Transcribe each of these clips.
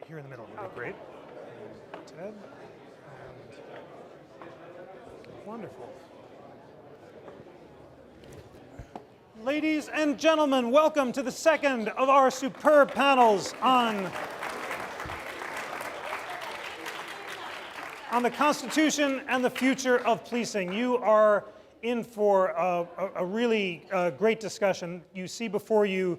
here in the middle would be great. And Ted. And wonderful. Ladies and gentlemen, welcome to the second of our superb panels on the Constitution and the future of policing. You are in for a really great discussion. You see before you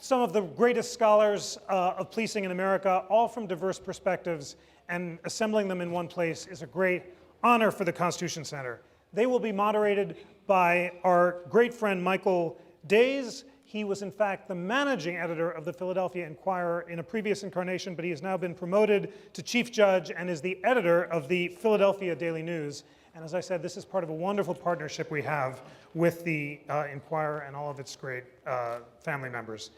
some of the greatest scholars of policing in America, all from diverse perspectives, and assembling them in one place is a great honor for the Constitution Center. They will be moderated by our great friend Michael Days. He was, in fact, the managing editor of the Philadelphia Inquirer in a previous incarnation, but he has now been promoted to chief judge and is the editor of the Philadelphia Daily News. And as I said, this is part of a wonderful partnership we have with the Inquirer and all of its great family members.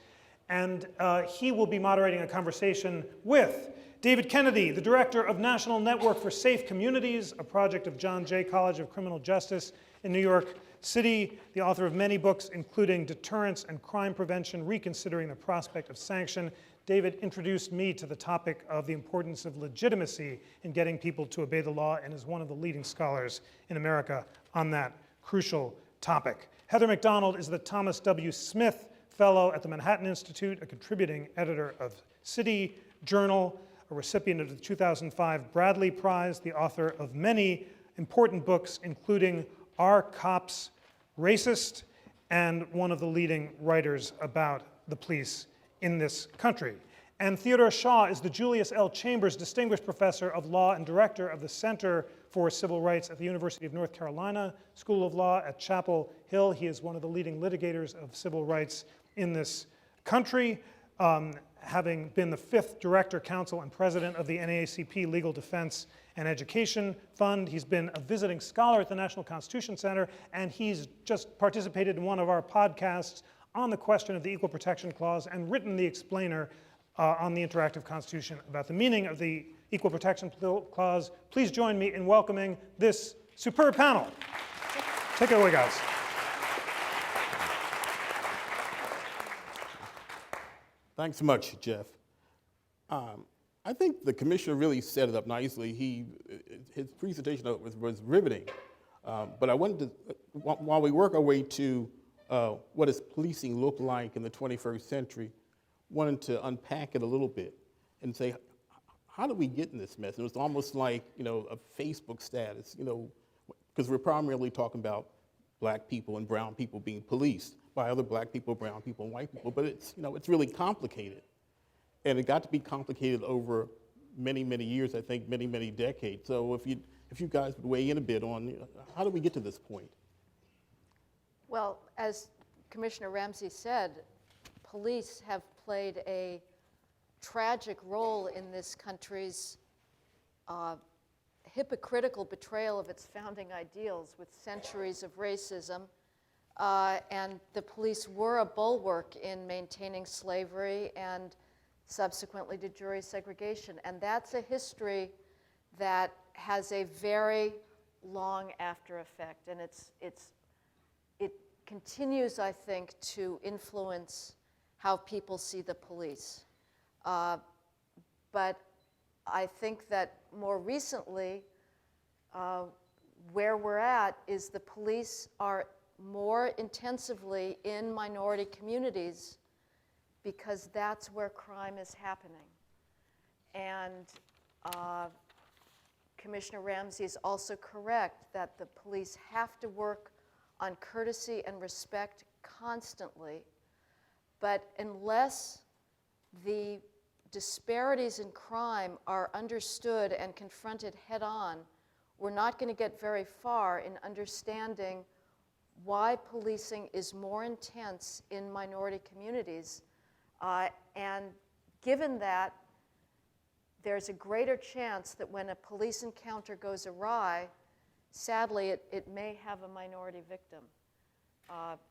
And he will be moderating a conversation with David Kennedy, the director of National Network for Safe Communities, a project of John Jay College of Criminal Justice in New York City, the author of many books, including Deterrence and Crime Prevention, Reconsidering the Prospect of Sanction. David introduced me to the topic of the importance of legitimacy in getting people to obey the law and is one of the leading scholars in America on that crucial topic. Heather McDonald is the Thomas W. Smith Fellow at the Manhattan Institute, a contributing editor of City Journal, a recipient of the 2005 Bradley Prize, the author of many important books, including Are Cops Racist? And one of the leading writers about the police in this country. And Theodore Shaw is the Julius L. Chambers Distinguished Professor of Law and Director of the Center for Civil Rights at the University of North Carolina School of Law at Chapel Hill. He is one of the leading litigators of civil rights in this country, having been the 5th Director, Counsel, and President of the NAACP Legal Defense and Education Fund. He's been a visiting scholar at the National Constitution Center, and he's just participated in one of our podcasts on the question of the Equal Protection Clause and written the explainer on the Interactive Constitution about the meaning of the Equal Protection Clause. Please join me in welcoming this superb panel. Take it away, guys. Thanks so much, Jeff. I think the commissioner really set it up nicely. His presentation was riveting. But I wanted to, while we work our way to what does policing look like in the 21st century, wanted to unpack it a little bit and say, how did we get in this mess? It was almost like, a Facebook status, because we're primarily talking about black people and brown people being policed by other black people, brown people, and white people. But it's, it's really complicated. And it got to be complicated over many, many years, I think many, many decades. So if you guys would weigh in a bit on how did we get to this point? Well, as Commissioner Ramsey said, police have played a tragic role in this country's hypocritical betrayal of its founding ideals with centuries of racism. And the police were a bulwark in maintaining slavery and subsequently to jury segregation. And that's a history that has a very long after effect. And it continues, I think, to influence how people see the police. But I think that more recently, where we're at is the police are more intensively in minority communities because that's where crime is happening. And Commissioner Ramsey is also correct that the police have to work on courtesy and respect constantly. But unless the disparities in crime are understood and confronted head on, we're not going to get very far in understanding why policing is more intense in minority communities. And given that, there's a greater chance that when a police encounter goes awry, sadly, it may have a minority victim.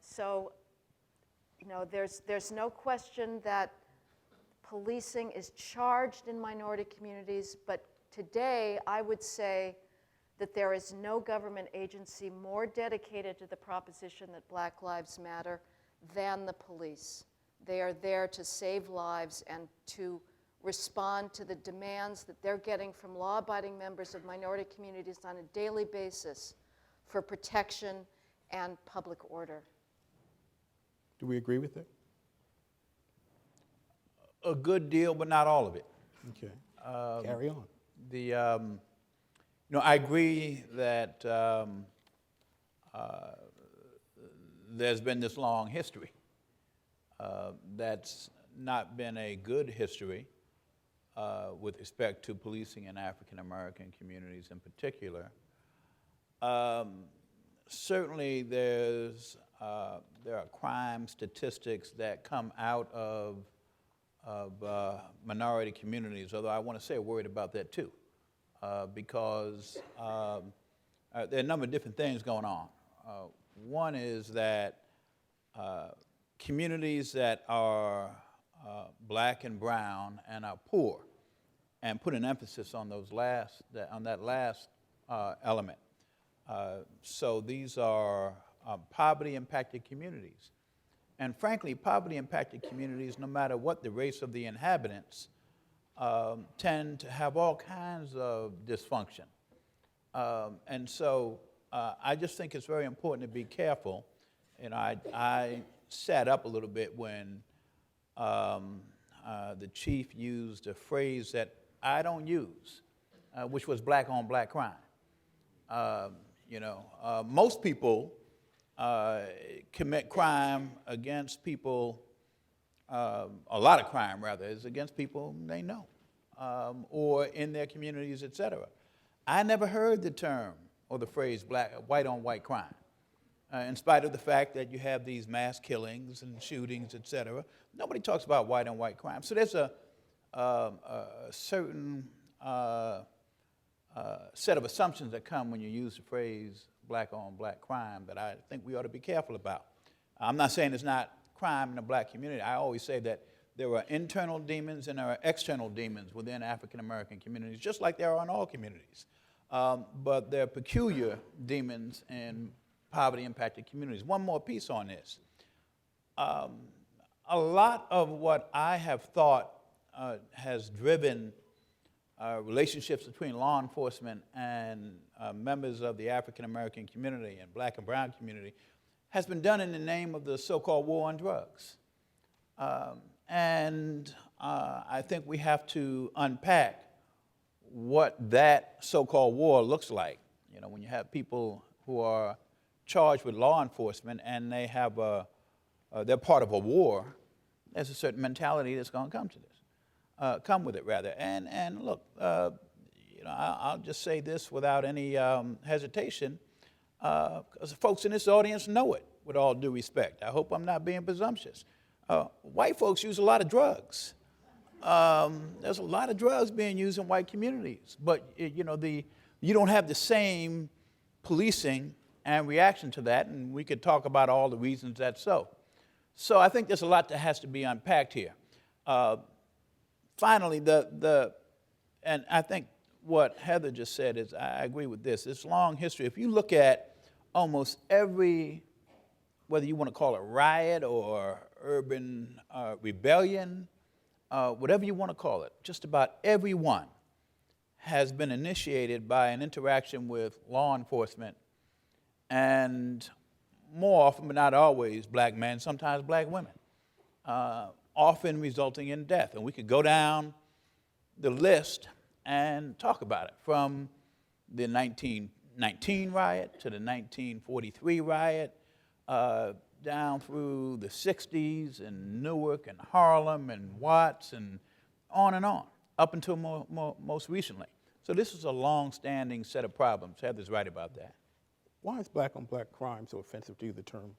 So, there's no question that policing is charged in minority communities, but today I would say that there is no government agency more dedicated to the proposition that Black Lives Matter than the police. They are there to save lives and to respond to the demands that they're getting from law-abiding members of minority communities on a daily basis for protection and public order. Do we agree with that? A good deal, but not all of it. Okay. Carry on. I agree that there's been this long history that's not been a good history with respect to policing in African American communities in particular. Certainly there are crime statistics that come out of minority communities, although I want to say a word about that too, because there are a number of different things going on. One is that communities that are black and brown and are poor, and put an emphasis on that last element. So these are poverty-impacted communities. And frankly, poverty-impacted communities, no matter what the race of the inhabitants, tend to have all kinds of dysfunction. And so I just think it's very important to be careful. And I sat up a little bit when the chief used a phrase that I don't use, which was black on black crime. Most people commit crime against people, a lot of crime rather, is against people they know, or in their communities, et cetera. I never heard the term or the phrase white on white crime, in spite of the fact that you have these mass killings and shootings, et cetera. Nobody talks about white on white crime. So there's a certain set of assumptions that come when you use the phrase black on black crime that I think we ought to be careful about. I'm not saying there's not crime in the black community. I always say that there are internal demons and there are external demons within African American communities, just like there are in all communities. But there are peculiar demons in poverty-impacted communities. One more piece on this. A lot of what I have thought has driven relationships between law enforcement and members of the African American community and black and brown community has been done in the name of the so-called war on drugs. And I think we have to unpack what that so-called war looks like. You know, when you have people who are charged with law enforcement and they have they're part of a war, there's a certain mentality that's going to come to this. Come with it, rather. And look, I'll just say this without any hesitation, because the folks in this audience know it, with all due respect. I hope I'm not being presumptuous. White folks use a lot of drugs. There's a lot of drugs being used in white communities, but you don't have the same policing and reaction to that, and we could talk about all the reasons that's so. So I think there's a lot that has to be unpacked here. Finally, and I think what Heather just said is, I agree with this. This long history, if you look at almost every, whether you want to call it riot or urban rebellion, whatever you want to call it, just about every one has been initiated by an interaction with law enforcement, and more often, but not always, black men, sometimes black women. Often resulting in death. And we could go down the list and talk about it, from the 1919 riot to the 1943 riot, down through the 60s in Newark and Harlem and Watts and on, up until most recently. So this is a long-standing set of problems. Heather's right about that. Why is black on black crime so offensive to you, the term?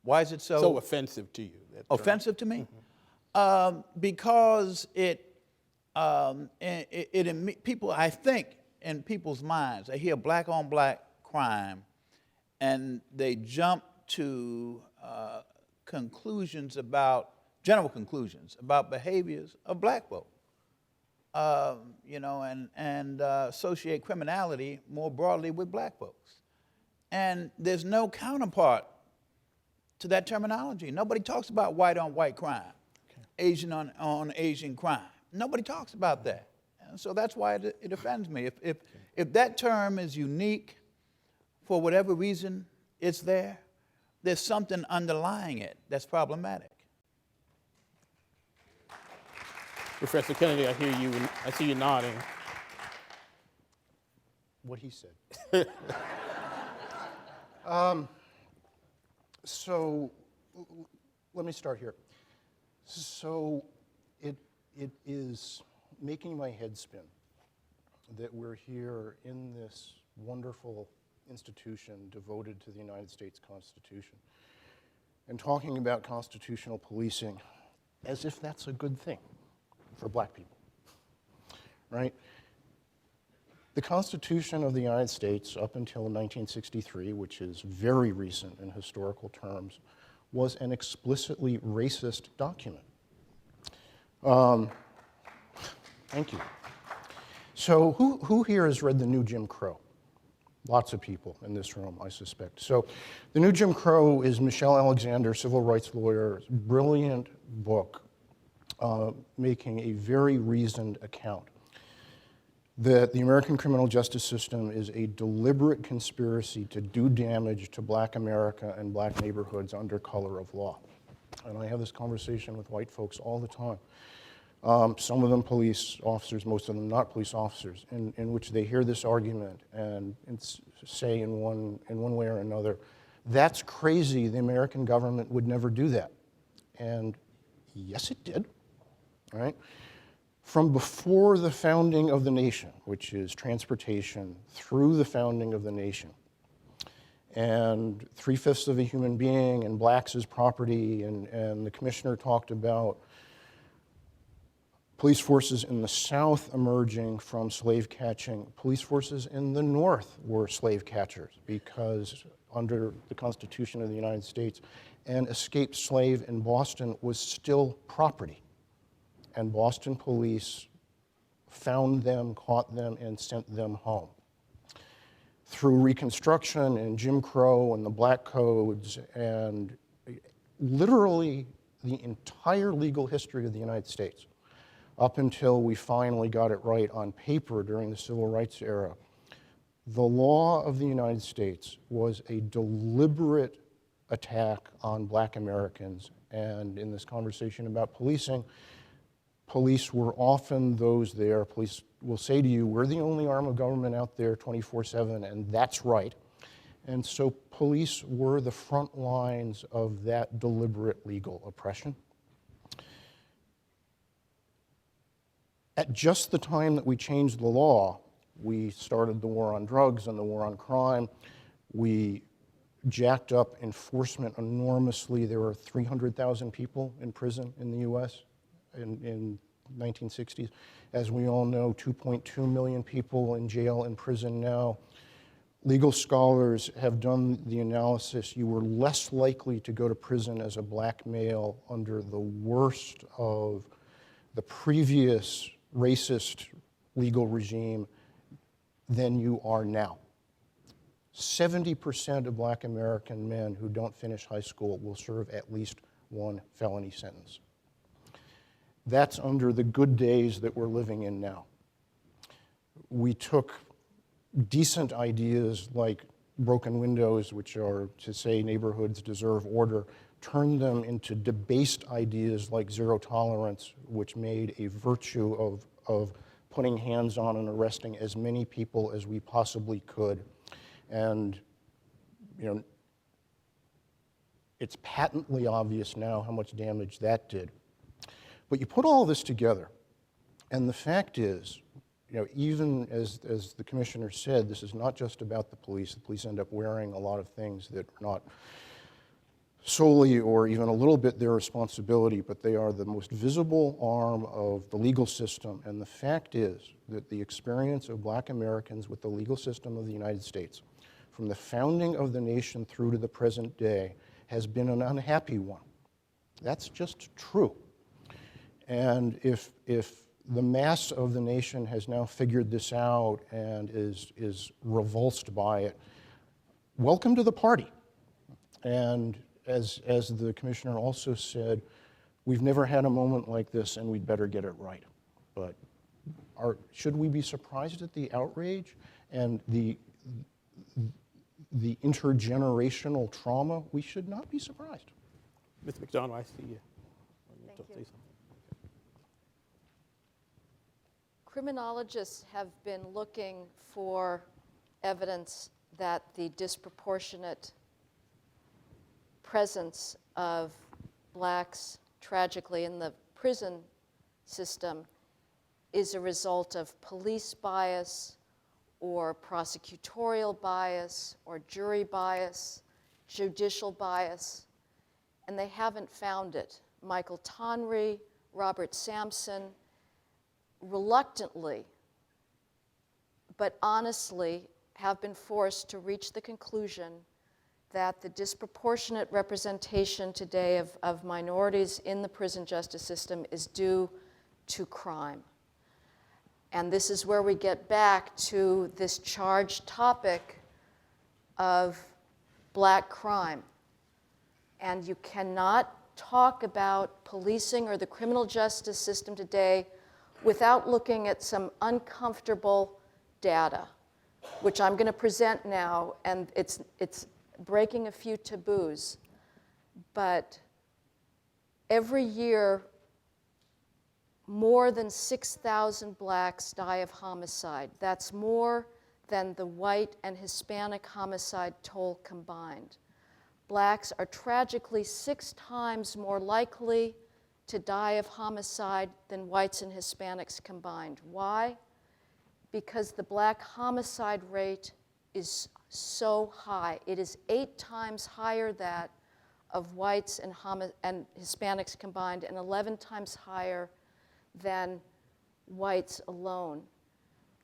Why is it so offensive to you? Offensive to me? Mm-hmm. Because people, I think, in people's minds, they hear black on black crime and they jump to general conclusions about behaviors of black folk, and associate criminality more broadly with black folks. And there's no counterpart to that terminology. Nobody talks about white on white crime, Asian on Asian crime. Nobody talks about that. And so that's why it offends me. If that term is unique, for whatever reason it's there, there's something underlying it that's problematic. Professor Kennedy, I hear you, I see you nodding. What he said. So let me start here. So it is making my head spin that we're here in this wonderful institution devoted to the United States Constitution and talking about constitutional policing as if that's a good thing for black people, right? The Constitution of the United States up until 1963, which is very recent in historical terms, was an explicitly racist document. Thank you. So who here has read The New Jim Crow? Lots of people in this room, I suspect. So The New Jim Crow is Michelle Alexander, civil rights lawyer, brilliant book, making a very reasoned account that the American criminal justice system is a deliberate conspiracy to do damage to black America and black neighborhoods under color of law. And I have this conversation with white folks all the time. Some of them police officers, most of them not police officers, in which they hear this argument and say in one way or another, that's crazy, the American government would never do that. And yes, it did, all right? From before the founding of the nation, which is transportation, through the founding of the nation, and 3/5 of a human being and blacks as property, and the commissioner talked about police forces in the South emerging from slave catching. Police forces in the North were slave catchers because under the Constitution of the United States, an escaped slave in Boston was still property. And Boston police found them, caught them, and sent them home. Through Reconstruction and Jim Crow and the Black Codes and literally the entire legal history of the United States, up until we finally got it right on paper during the Civil Rights era, the law of the United States was a deliberate attack on black Americans. And in this conversation about policing, police were often those there. Police will say to you, we're the only arm of government out there 24/7, and that's right. And so police were the front lines of that deliberate legal oppression. At just the time that we changed the law, we started the war on drugs and the war on crime. We jacked up enforcement enormously. There were 300,000 people in prison in the US in 1960s. As we all know, 2.2 million people in jail and prison now. Legal scholars have done the analysis. You were less likely to go to prison as a black male under the worst of the previous racist legal regime than you are now. 70% of black American men who don't finish high school will serve at least one felony sentence. That's under the good days that we're living in now. We took decent ideas like broken windows, which are to say neighborhoods deserve order, turned them into debased ideas like zero tolerance, which made a virtue of putting hands on and arresting as many people as we possibly could. And, you know, it's patently obvious now how much damage that did. But you put all this together, and the fact is, you know, even as the commissioner said, this is not just about the police. The police end up wearing a lot of things that are not solely or even a little bit their responsibility, but they are the most visible arm of the legal system. And the fact is that the experience of black Americans with the legal system of the United States, from the founding of the nation through to the present day, has been an unhappy one. That's just true. And if the mass of the nation has now figured this out and is revulsed by it, welcome to the party. And as the commissioner also said, we've never had a moment like this, and we'd better get it right. But should we be surprised at the outrage and the intergenerational trauma? We should not be surprised. Ms. McDonald, I see you. Thank Say you. something. Criminologists have been looking for evidence that the disproportionate presence of blacks, tragically, in the prison system is a result of police bias or prosecutorial bias or jury bias, judicial bias, and they haven't found it. Michael Tonry, Robert Sampson, reluctantly, but honestly, have been forced to reach the conclusion that the disproportionate representation today of minorities in the prison justice system is due to crime. And this is where we get back to this charged topic of black crime. And you cannot talk about policing or the criminal justice system today without looking at some uncomfortable data, which I'm going to present now, and it's breaking a few taboos. But every year, more than 6,000 blacks die of homicide. That's more than the white and Hispanic homicide toll combined. Blacks are tragically 6 times more likely to die of homicide than whites and Hispanics combined. Why? Because the black homicide rate is so high. It is 8 times higher that of whites and Hispanics combined, and 11 times higher than whites alone.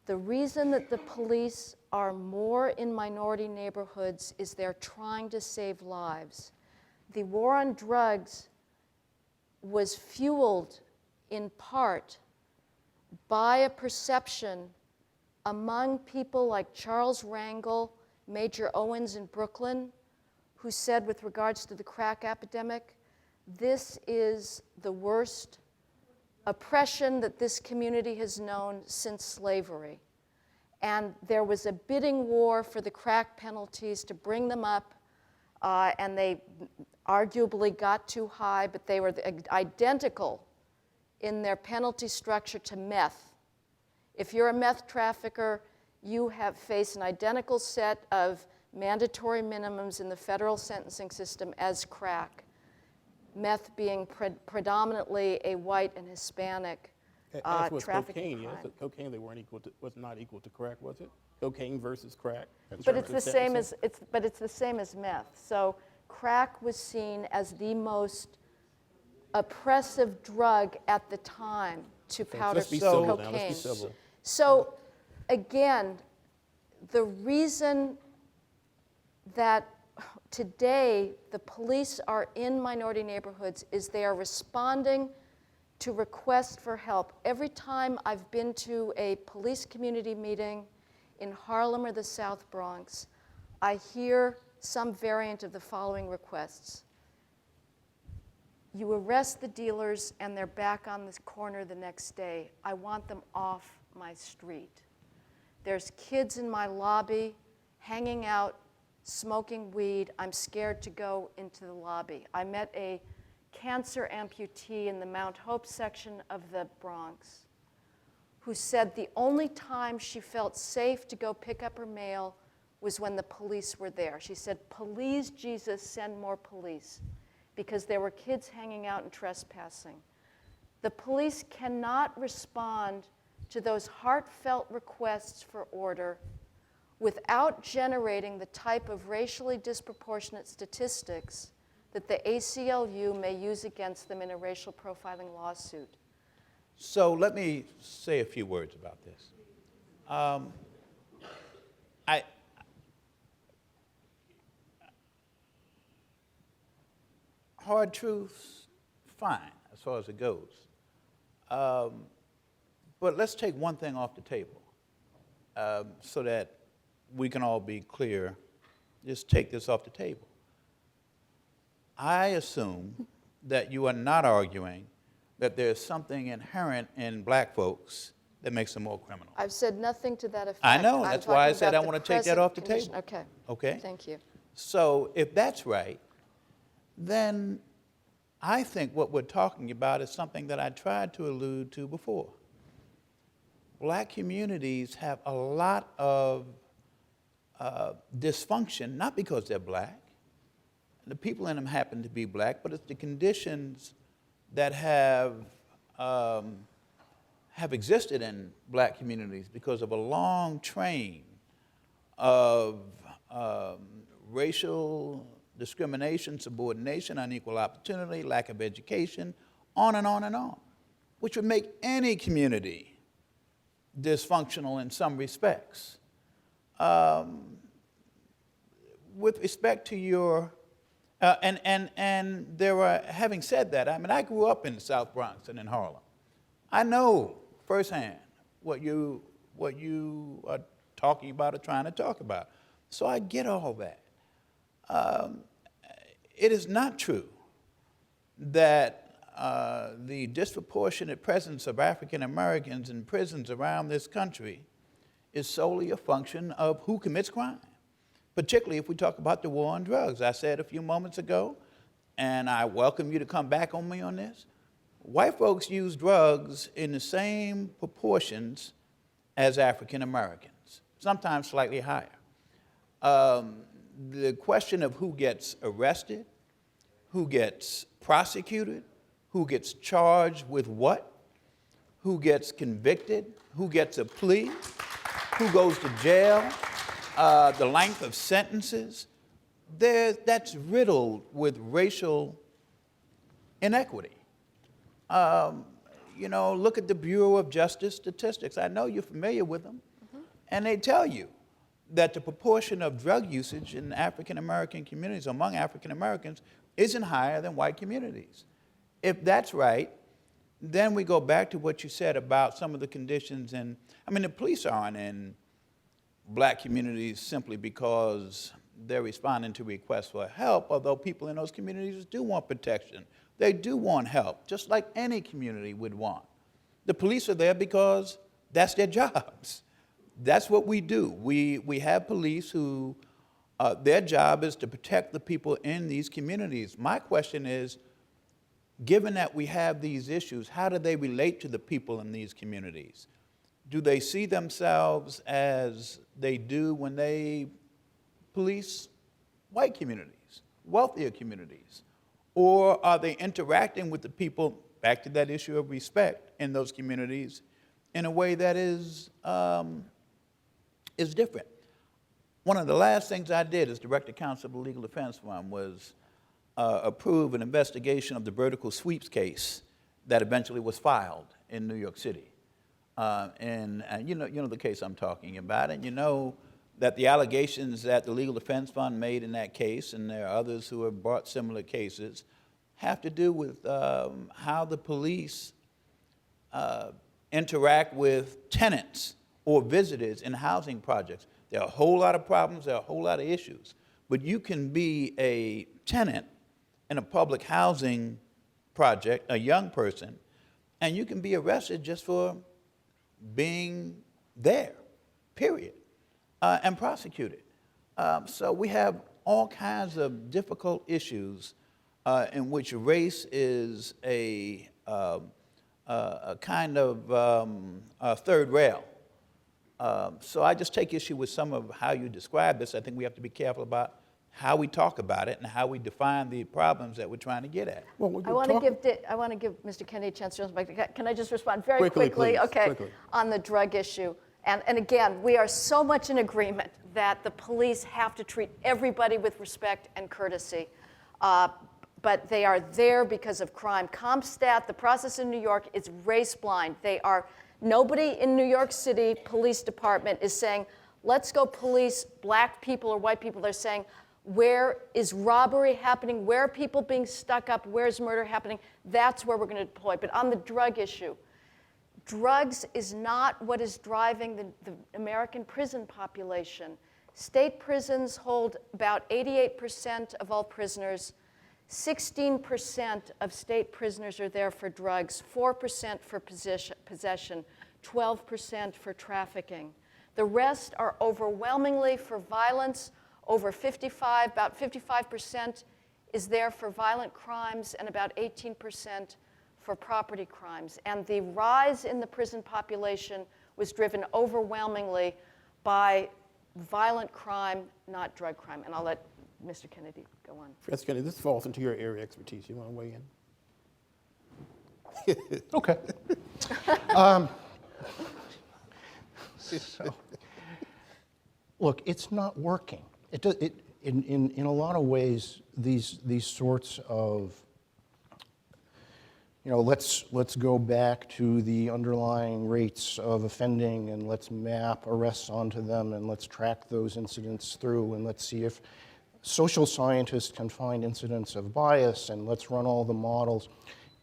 The reason that the police are more in minority neighborhoods is they're trying to save lives. The war on drugs was fueled in part by a perception among people like Charles Rangel, Major Owens in Brooklyn, who said with regards to the crack epidemic, this is the worst oppression that this community has known since slavery. And there was a bidding war for the crack penalties to bring them up, and they arguably got too high, but they were identical in their penalty structure to meth. If you're a meth trafficker, you have faced an identical set of mandatory minimums in the federal sentencing system as crack. Meth being predominantly a white and Hispanic As was trafficking cocaine, crime. yes. Cocaine, they weren't was not equal to crack, was it? Cocaine versus crack. But it's the same as meth. So crack was seen as the most oppressive drug at the time to powder Let's be civil now. cocaine. Let's be civil. So again, the reason that today the police are in minority neighborhoods is they are responding to requests for help. Every time I've been to a police community meeting in Harlem or the South Bronx, I hear some variant of the following requests. You arrest the dealers and they're back on this corner the next day. I want them off my street. There's kids in my lobby hanging out, smoking weed. I'm scared to go into the lobby. I met a cancer amputee in the Mount Hope section of the Bronx who said the only time she felt safe to go pick up her mail was when the police were there. She said, please, Jesus, send more police, because there were kids hanging out and trespassing. The police cannot respond to those heartfelt requests for order without generating the type of racially disproportionate statistics that the ACLU may use against them in a racial profiling lawsuit. So let me say a few words about this. Hard truths, fine, as far as it goes. But let's take one thing off the table so that we can all be clear. Just take this off the table. I assume that you are not arguing that there's something inherent in black folks that makes them more criminal. I've said nothing to that effect. I know, I'm that's why I talking said about I the want to take that present off the condition. table. Okay. Okay? Thank you. So if that's right, then I think what we're talking about is something that I tried to allude to before. Black communities have a lot of dysfunction, not because they're black. The people in them happen to be black, but it's the conditions that have existed in black communities because of a long train of racial discrimination, subordination, unequal opportunity, lack of education, on and on and on, which would make any community dysfunctional in some respects. With respect to your, and there are, having said that, I mean, I grew up in the South Bronx and in Harlem. I know firsthand what you are talking about or trying to talk about. So I get all that. It is not true that the disproportionate presence of African Americans in prisons around this country is solely a function of who commits crime, particularly if we talk about the war on drugs. I said a few moments ago, and I welcome you to come back on me on this, white folks use drugs in the same proportions as African Americans, sometimes slightly higher. The question of who gets arrested, who gets prosecuted, who gets charged with what, who gets convicted, who gets a plea, who goes to jail, the length of sentences, that's riddled with racial inequity. You know, look at the Bureau of Justice statistics. I know you're familiar with them. And they tell you that the proportion of drug usage in African American communities, among African Americans, isn't higher than white communities. If that's right, then we go back to what you said about some of the conditions. And I mean, the police aren't in black communities simply because they're responding to requests for help, although people in those communities do want protection. They do want help, just like any community would want. The police are there because that's their jobs. That's what we do. We have police who, their job is to protect the people in these communities. My question is, given that we have these issues, how do they relate to the people in these communities? Do they see themselves as they do when they police white communities, wealthier communities? Or are they interacting with the people, back to that issue of respect, in those communities in a way that is different? One of the last things I did as Director Counsel of the Legal Defense Fund was approve an investigation of the vertical sweeps case that eventually was filed in New York City. And you know the case I'm talking about, and you know that the allegations that the Legal Defense Fund made in that case, and there are others who have brought similar cases, have to do with how the police interact with tenants or visitors in housing projects. There are a whole lot of problems, there are a whole lot of issues, but you can be a tenant in a public housing project, a young person, and you can be arrested just for being there, period, and prosecuted. So we have all kinds of difficult issues in which race is a kind of third rail. So I just take issue with some of how you describe this. I think we have to be careful about how we talk about it and how we define the problems that we're trying to get at. Well, I want to give Mr. Kennedy a chance to respond. Can I just respond very quickly? Please, okay, quickly. On the drug issue. And again, we are so much in agreement that the police have to treat everybody with respect and courtesy. But they are there because of crime. CompStat, the process in New York, is race blind. Nobody in New York City Police Department is saying, let's go police black people or white people. They're saying, where is robbery happening? Where are people being stuck up? Where's murder happening? That's where we're going to deploy. But on the drug issue, drugs is not what is driving the American prison population. State prisons hold about 88% of all prisoners. 16% of state prisoners are there for drugs, 4% for possession, 12% for trafficking. The rest are overwhelmingly for violence, about 55% is there for violent crimes, and about 18% for property crimes. And the rise in the prison population was driven overwhelmingly by violent crime, not drug crime. And I'll let Mr. Kennedy go on. Professor Kennedy, this falls into your area of expertise. You want to weigh in? Okay. So, look, it's not working. In a lot of ways, these sorts of, let's go back to the underlying rates of offending and let's map arrests onto them and let's track those incidents through and let's see if social scientists can find incidents of bias and let's run all the models.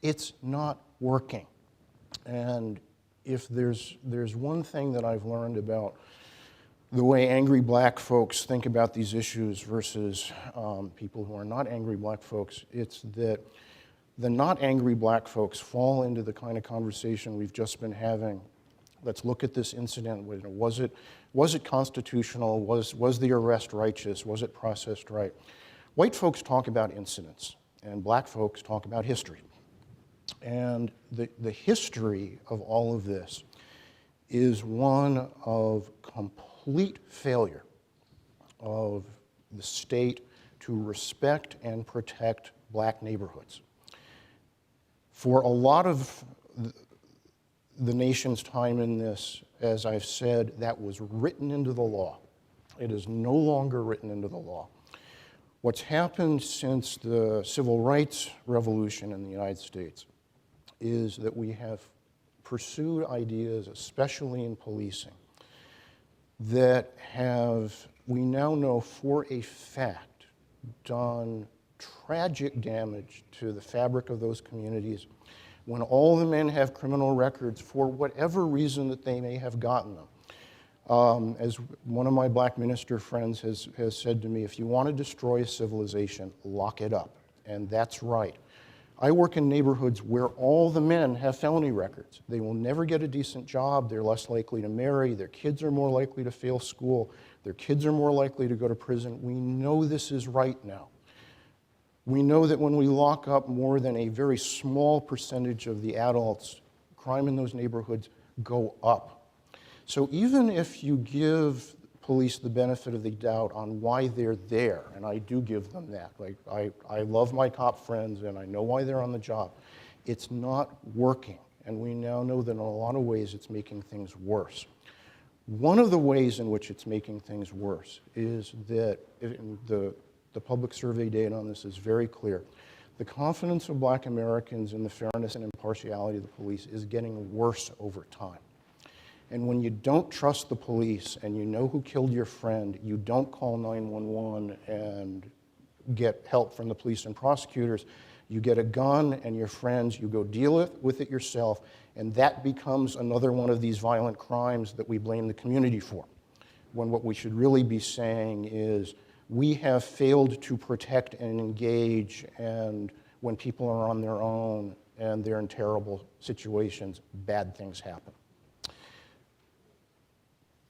It's not working. And if there's one thing that I've learned about the way angry black folks think about these issues versus people who are not angry black folks, it's that the not angry black folks fall into the kind of conversation we've just been having. Let's look at this incident. Was it constitutional? Was the arrest righteous? Was it processed right? White folks talk about incidents, and black folks talk about history. And the history of all of this is one of complete failure of the state to respect and protect black neighborhoods. For a lot of the nation's time in this, as I've said, that was written into the law. It is no longer written into the law. What's happened since the Civil Rights Revolution in the United States is that we have pursued ideas, especially in policing, that have, we now know for a fact, done tragic damage to the fabric of those communities when all the men have criminal records for whatever reason that they may have gotten them. As one of my black minister friends has said to me, if you want to destroy a civilization, lock it up. And that's right. I work in neighborhoods where all the men have felony records. They will never get a decent job. They're less likely to marry. Their kids are more likely to fail school. Their kids are more likely to go to prison. We know this is right now. We know that when we lock up more than a very small percentage of the adults, crime in those neighborhoods go up. So even if you give police the benefit of the doubt on why they're there, and I do give them that, like I love my cop friends and I know why they're on the job, it's not working. And we now know that in a lot of ways it's making things worse. One of the ways in which it's making things worse is that the public survey data on this is very clear. The confidence of black Americans in the fairness and impartiality of the police is getting worse over time. And when you don't trust the police and you know who killed your friend, you don't call 911 and get help from the police and prosecutors. You get a gun and your friends, you go deal with it yourself, and that becomes another one of these violent crimes that we blame the community for. When what we should really be saying is, we have failed to protect and engage, and when people are on their own and they're in terrible situations, bad things happen.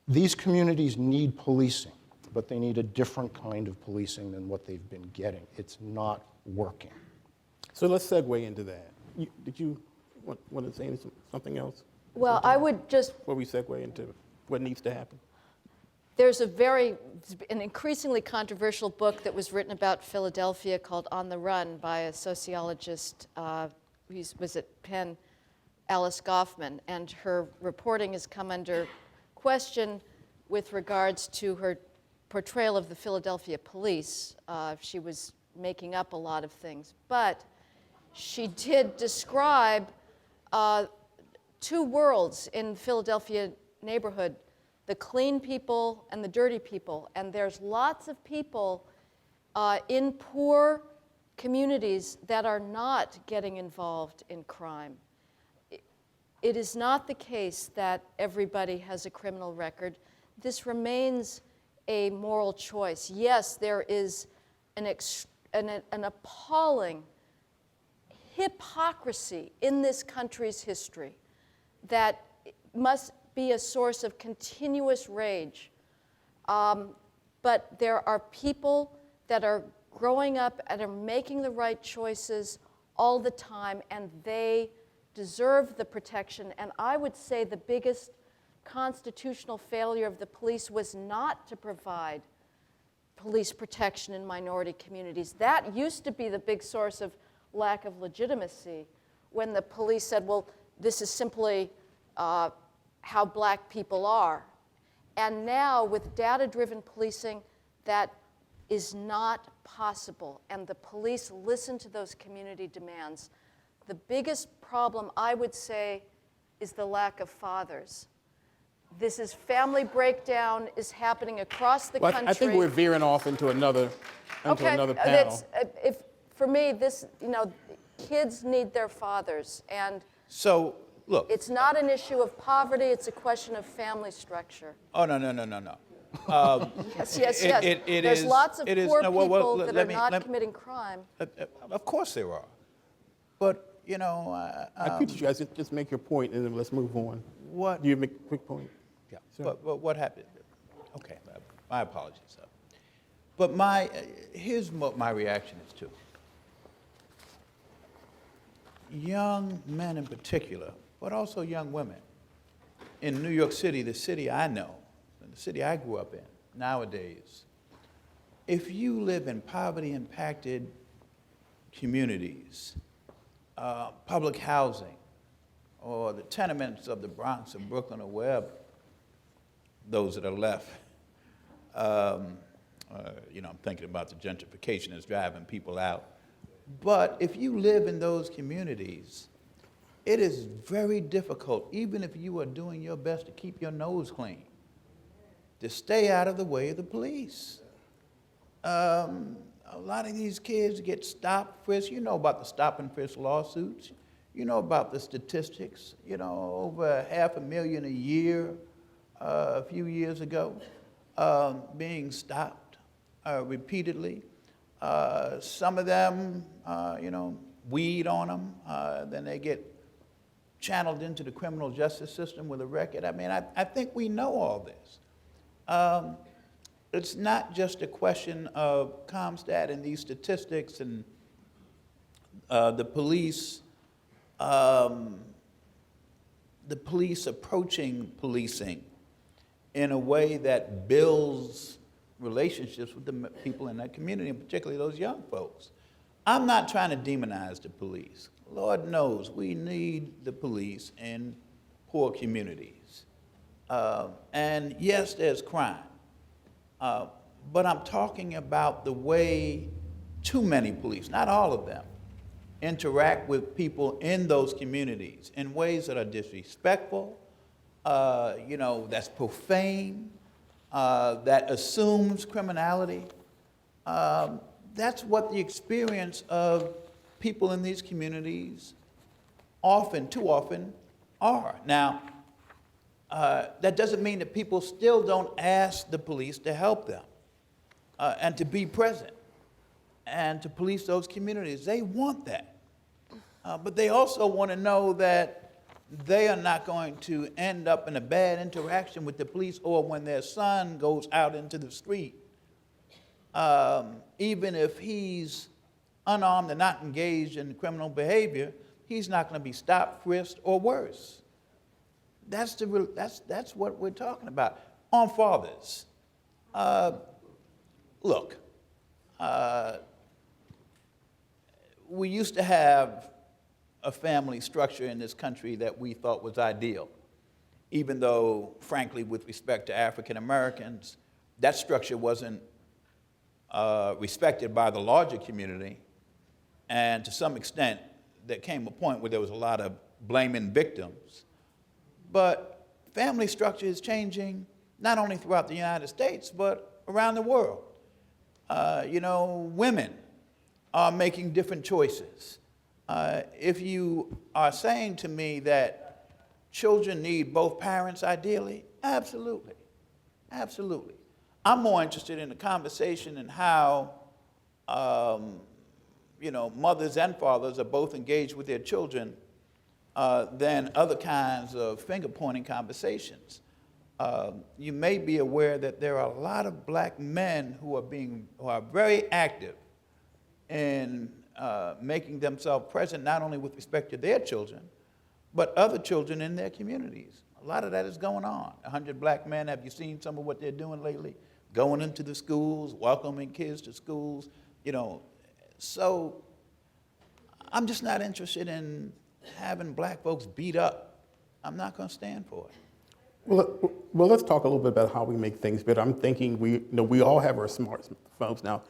These communities need policing, but they need a different kind of policing than what they've been getting. It's not working. So let's segue into that. Did you want to say something else? Well, I would just... Before we segue into what needs to happen. There's an increasingly controversial book that was written about Philadelphia called On the Run by a sociologist who was at Penn, Alice Goffman, and her reporting has come under question with regards to her portrayal of the Philadelphia police. She was making up a lot of things, but she did describe two worlds in Philadelphia neighborhood: the clean people and the dirty people. And there's lots of people in poor communities that are not getting involved in crime. It is not the case that everybody has a criminal record. This remains a moral choice. Yes, there is an an appalling hypocrisy in this country's history that must be a source of continuous rage. But there are people that are growing up and are making the right choices all the time, and they deserve the protection. And I would say the biggest constitutional failure of the police was not to provide police protection in minority communities. That used to be the big source of lack of legitimacy, when the police said, well, this is simply how black people are. And now with data-driven policing, that is not possible, and the police listen to those community demands. The biggest problem, I would say, is the lack of fathers. This is family breakdown is happening across the country. I think we're veering off into another panel. For me, this, kids need their fathers, and So, look. it's not an issue of poverty, it's a question of family structure. Oh, no. Yes. It There's is- lots of it is- poor no, people that let are me- not committing crime. Of course there are. But, I appreciate you guys. Just make your point, and then let's move on. what? Do you make a quick point? Yeah, Sir. but what happened? Okay, my apologies. But here's what my reaction is to. Young men in particular, but also young women, in New York City, the city I know, and the city I grew up in, nowadays, if you live in poverty-impacted communities, public housing, or the tenements of the Bronx or Brooklyn or wherever, those that are left, I'm thinking about the gentrification that's driving people out. But if you live in those communities, it is very difficult, even if you are doing your best to keep your nose clean, to stay out of the way of the police. A lot of these kids get stopped, frisked. You know about the stop and frisk lawsuits. You know about the statistics. Over 500,000 a year a few years ago, being stopped repeatedly. Some of them, weed on them. Then they get channeled into the criminal justice system with a record. I think we know all this. It's not just a question of Comstat and these statistics and the police approaching policing in a way that builds relationships with the people in that community, and particularly those young folks. I'm not trying to demonize the police. Lord knows we need the police in poor communities. And yes, there's crime. But I'm talking about the way too many police, not all of them, interact with people in those communities in ways that are disrespectful, that's profane, that assumes criminality. That's what the experience of people in these communities too often are. Now, that doesn't mean that people still don't ask the police to help them and to be present and to police those communities. They want that. But they also want to know that they are not going to end up in a bad interaction with the police, or when their son goes out into the street, even if he's unarmed and not engaged in criminal behavior, he's not going to be stopped, frisked, or worse. That's what we're talking about. On fathers, look, we used to have a family structure in this country that we thought was ideal, even though, frankly, with respect to African Americans, that structure wasn't respected by the larger community, and to some extent, there came a point where there was a lot of blaming victims. But family structure is changing not only throughout the United States, but around the world. Women are making different choices. If you are saying to me that children need both parents ideally, absolutely, absolutely. I'm more interested in the conversation and how mothers and fathers are both engaged with their children than other kinds of finger-pointing conversations. You may be aware that there are a lot of black men who are very active in making themselves present not only with respect to their children, but other children in their communities. A lot of that is going on. 100 black men, have you seen some of what they're doing lately? Going into the schools, welcoming kids to schools, So I'm just not interested in having black folks beat up. I'm not going to stand for it. Well, let's talk a little bit about how we make things better. I'm thinking we all have our smartphones now.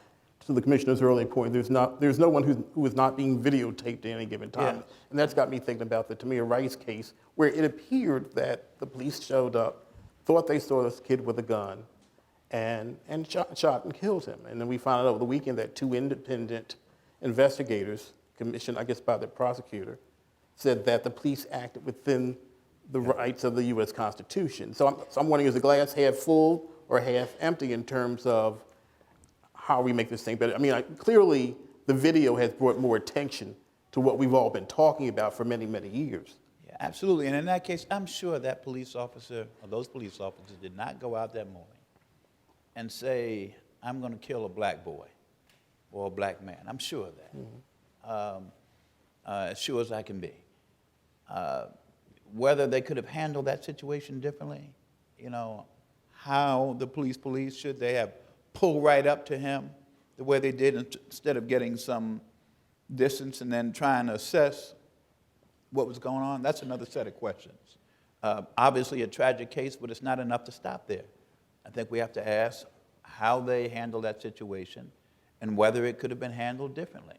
To the commissioner's earlier point, there's no one who is not being videotaped at any given time. Yeah. And that's got me thinking about the Tamir Rice case, where it appeared that the police showed up, thought they saw this kid with a gun, and shot and killed him. And then we found out over the weekend that 2 independent investigators, commissioned, I guess, by the prosecutor, said that the police acted within the rights of the U.S. Constitution. So I'm wondering, is the glass half full or half empty in terms of how we make this thing better? I mean, clearly the video has brought more attention to what we've all been talking about for many, many years. Yeah, absolutely. And in that case, I'm sure that police officer or those police officers did not go out that morning and say, I'm going to kill a black boy or a black man. I'm sure of that. As sure as I can be. Whether they could have handled that situation differently, how the police, should they have pulled right up to him the way they did instead of getting some distance and then trying to assess what was going on? That's another set of questions. Obviously a tragic case, but it's not enough to stop there. I think we have to ask how they handled that situation and whether it could have been handled differently.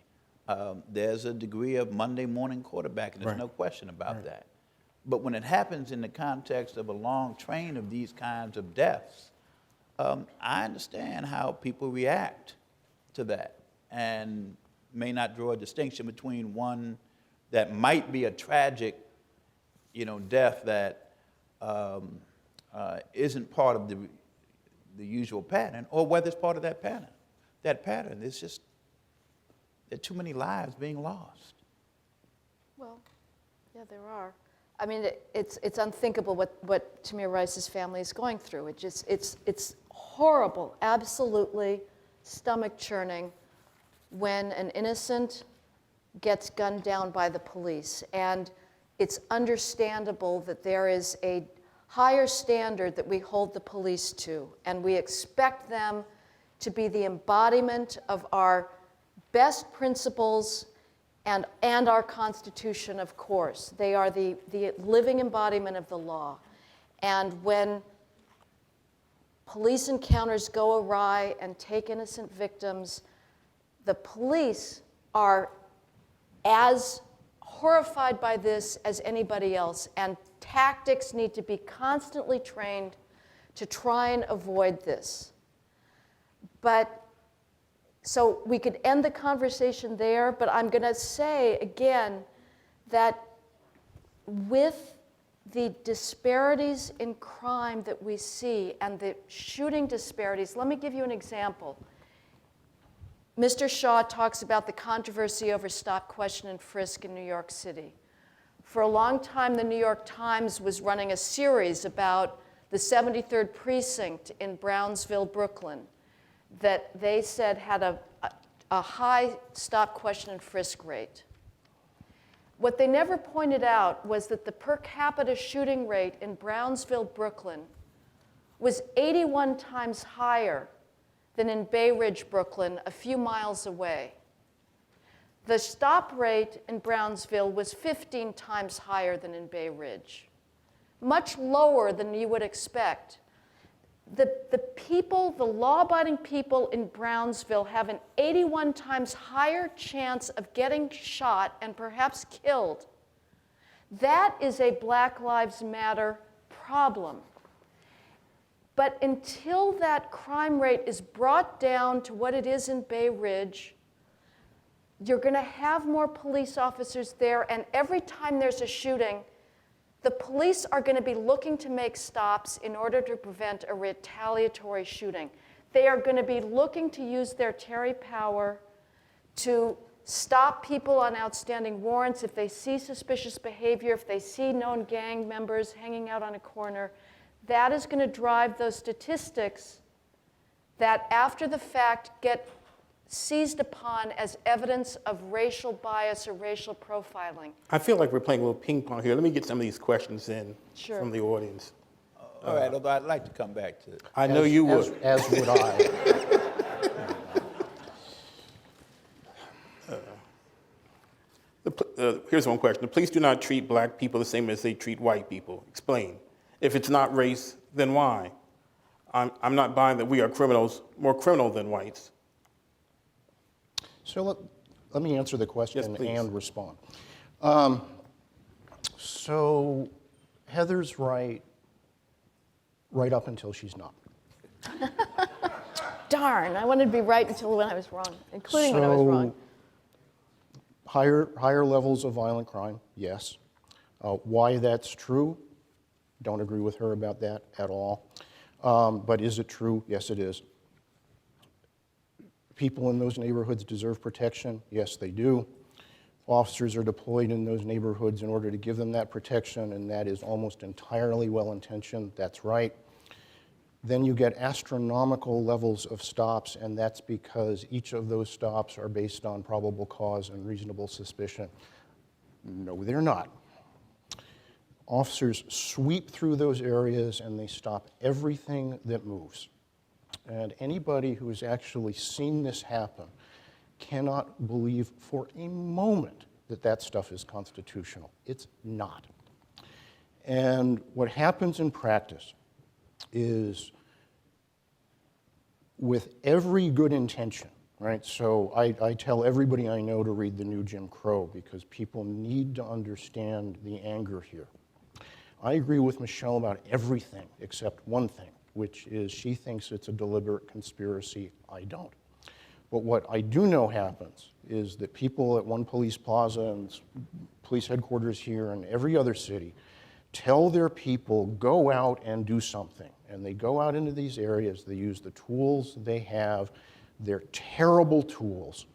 There's a degree of Monday morning quarterbacking, there's no question about that. But when it happens in the context of a long train of these kinds of deaths, I understand how people react to that and may not draw a distinction between one that might be a tragic, death that isn't part of the usual pattern, or whether it's part of that pattern. That pattern, there are too many lives being lost. Well, yeah, there are. I mean, it's unthinkable what Tamir Rice's family is going through. It's horrible, absolutely stomach churning when an innocent gets gunned down by the police. And it's understandable that there is a higher standard that we hold the police to, and we expect them to be the embodiment of our best principles and our Constitution, of course. They are the living embodiment of the law. And when police encounters go awry and take innocent victims, the police are as horrified by this as anybody else, and tactics need to be constantly trained to try and avoid this. So we could end the conversation there, but I'm going to say again that with the disparities in crime that we see and the shooting disparities, let me give you an example. Mr. Shaw talks about the controversy over stop, question, and frisk in New York City. For a long time, the New York Times was running a series about the 73rd Precinct in Brownsville, Brooklyn, that they said had a high stop, question, and frisk rate. What they never pointed out was that the per capita shooting rate in Brownsville, Brooklyn was 81 times higher than in Bay Ridge, Brooklyn, a few miles away. The stop rate in Brownsville was 15 times higher than in Bay Ridge, much lower than you would expect. The people, the law-abiding people in Brownsville have an 81 times higher chance of getting shot and perhaps killed. That is a Black Lives Matter problem. But until that crime rate is brought down to what it is in Bay Ridge, you're going to have more police officers there, and every time there's a shooting, the police are going to be looking to make stops in order to prevent a retaliatory shooting. They are going to be looking to use their Terry power to stop people on outstanding warrants if they see suspicious behavior, if they see known gang members hanging out on a corner. That is going to drive those statistics that after the fact get seized upon as evidence of racial bias or racial profiling. I feel like we're playing a little ping pong here. Let me get some of these questions in Sure. from the audience. All right, although I'd like to come back to it. I know you would. As would I. Here's one question. The police do not treat black people the same as they treat white people. Explain. If it's not race, then why? I'm not buying that we are criminals, more criminal than whites. So let me answer the question Yes, please. and respond. So Heather's right up until she's not. Darn, I wanted to be right until when I was wrong, including when I was wrong. Higher levels of violent crime, yes. Why that's true, don't agree with her about that at all. But is it true? Yes, it is. People in those neighborhoods deserve protection? Yes, they do. Officers are deployed in those neighborhoods in order to give them that protection, and that is almost entirely well-intentioned. That's right. Then you get astronomical levels of stops, and that's because each of those stops are based on probable cause and reasonable suspicion. No, they're not. Officers sweep through those areas and they stop everything that moves. And anybody who has actually seen this happen cannot believe for a moment that that stuff is constitutional. It's not. And what happens in practice is, with every good intention, right? So I tell everybody I know to read the new Jim Crow because people need to understand the anger here. I agree with Michelle about everything except one thing, which is she thinks it's a deliberate conspiracy. I don't. But what I do know happens is that people at One Police Plaza and police headquarters here and every other city tell their people, go out and do something. And they go out into these areas, they use the tools they have. They're terrible tools.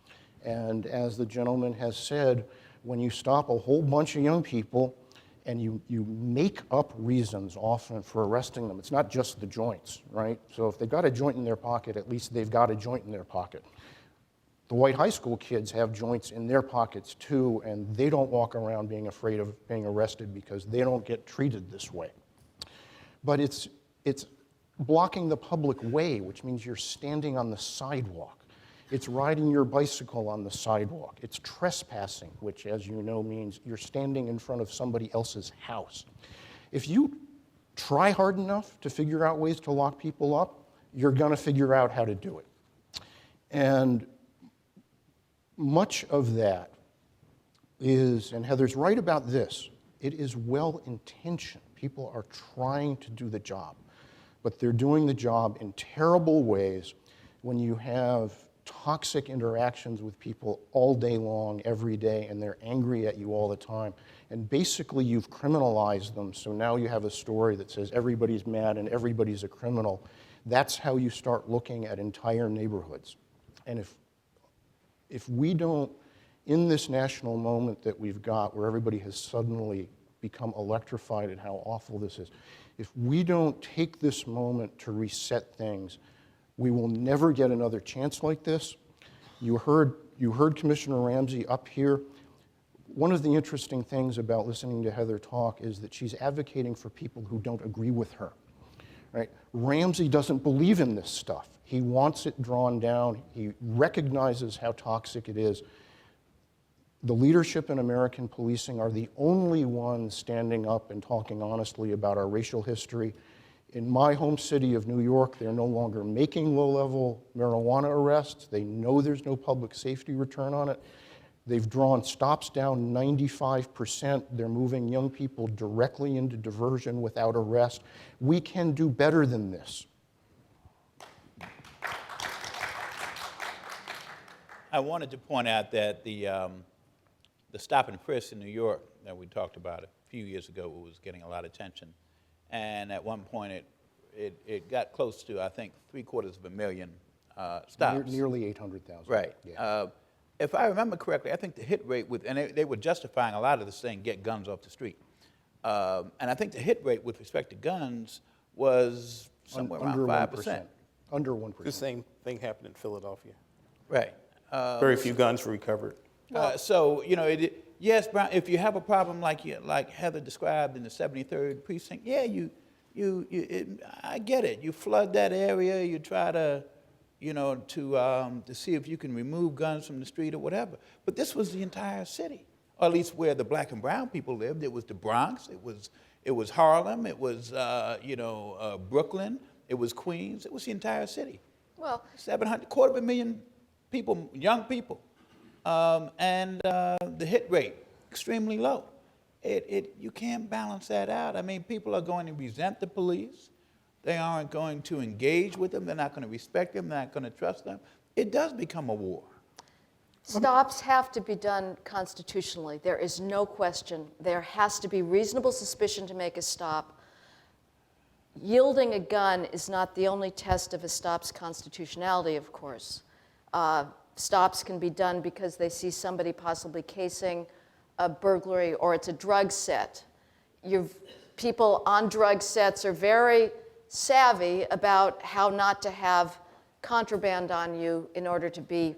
And as the gentleman has said, when you stop a whole bunch of young people and you make up reasons often for arresting them, it's not just the joints, right? So if they've got a joint in their pocket, at least they've got a joint in their pocket. The white high school kids have joints in their pockets too, and they don't walk around being afraid of being arrested because they don't get treated this way. But it's blocking the public way, which means you're standing on the sidewalk. It's riding your bicycle on the sidewalk. It's trespassing, which, as you know, means you're standing in front of somebody else's house. If you try hard enough to figure out ways to lock people up, you're going to figure out how to do it. And much of that is, and Heather's right about this, it is well-intentioned. People are trying to do the job, but they're doing the job in terrible ways when you have toxic interactions with people all day long, every day, and they're angry at you all the time. And basically, you've criminalized them, so now you have a story that says everybody's mad and everybody's a criminal. That's how you start looking at entire neighborhoods. And if we don't, in this national moment that we've got where everybody has suddenly become electrified at how awful this is, if we don't take this moment to reset things, we will never get another chance like this. You heard Commissioner Ramsey up here. One of the interesting things about listening to Heather talk is that she's advocating for people who don't agree with her. Right? Ramsey doesn't believe in this stuff. He wants it drawn down. He recognizes how toxic it is. The leadership in American policing are the only ones standing up and talking honestly about our racial history. In my home city of New York, they're no longer making low-level marijuana arrests. They know there's no public safety return on it. They've drawn stops down 95%. They're moving young people directly into diversion without arrest. We can do better than this. I wanted to point out that the stop and frisk in New York that we talked about a few years ago was getting a lot of attention. And at one point, it got close to, I think, 750,000 stops. Nearly 800,000. Right. Yeah. if I remember correctly, I think the hit rate with, and they were justifying a lot of this saying, get guns off the street. And I think the hit rate with respect to guns was somewhere around 5%. Under 1%. The same thing happened in Philadelphia. Right. Very few guns were recovered. So, you know, yes, Brown, if you have a problem like Heather described in the 73rd precinct, yeah, I get it. You flood that area, you try to, you know, to see if you can remove guns from the street or whatever. But this was the entire city, or at least where the black and brown people lived. It was the Bronx, it was Harlem, it was, Brooklyn, it was Queens, it was the entire city. Well, 250,000 people, young people. And the hit rate, extremely low. You can't balance that out. I mean, people are going to resent the police. They aren't going to engage with them. They're not going to respect them. They're not going to trust them. It does become a war. stops have to be done constitutionally. There is no question. There has to be reasonable suspicion to make a stop. Yielding a gun is not the only test of a stop's constitutionality, of course. Stops can be done because they see somebody possibly casing a burglary, or it's a drug set. People on drug sets are very savvy about how not to have contraband on you in order to be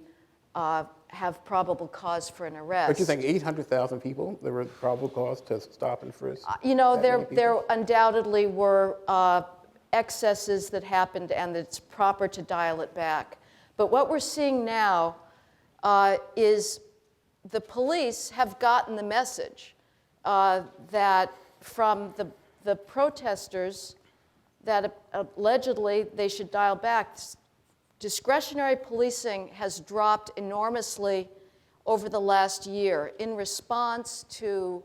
have probable cause for an arrest. But you think 800,000 people, there were probable cause to stop and frisk? You know, there undoubtedly were excesses that happened, and it's proper to dial it back. But what we're seeing now is the police have gotten the message that from the protesters that allegedly they should dial back. Discretionary policing has dropped enormously over the last year in response to